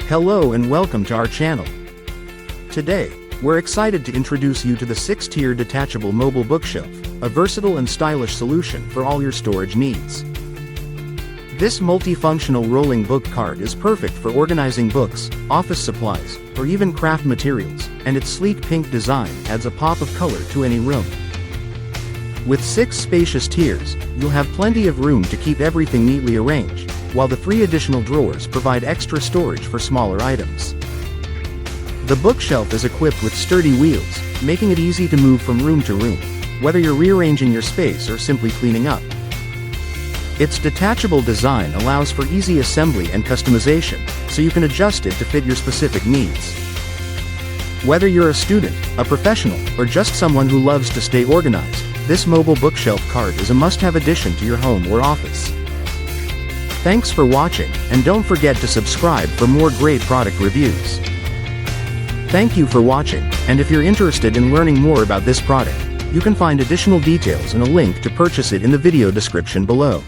Hello and welcome to our channel. Today, we're excited to introduce you to the 6-tier detachable mobile bookshelf, a versatile and stylish solution for all your storage needs. This multifunctional rolling book cart is perfect for organizing books, office supplies, or even craft materials, and its sleek pink design adds a pop of color to any room. With 6 spacious tiers, you'll have plenty of room to keep everything neatly arranged, while the 3 additional drawers provide extra storage for smaller items. The bookshelf is equipped with sturdy wheels, making it easy to move from room to room, whether you're rearranging your space or simply cleaning up. Its detachable design allows for easy assembly and customization, so you can adjust it to fit your specific needs. Whether you're a student, a professional, or just someone who loves to stay organized, this mobile bookshelf cart is a must-have addition to your home or office. Thanks for watching, and don't forget to subscribe for more great product reviews. Thank you for watching, and if you're interested in learning more about this product, you can find additional details and a link to purchase it in the video description below.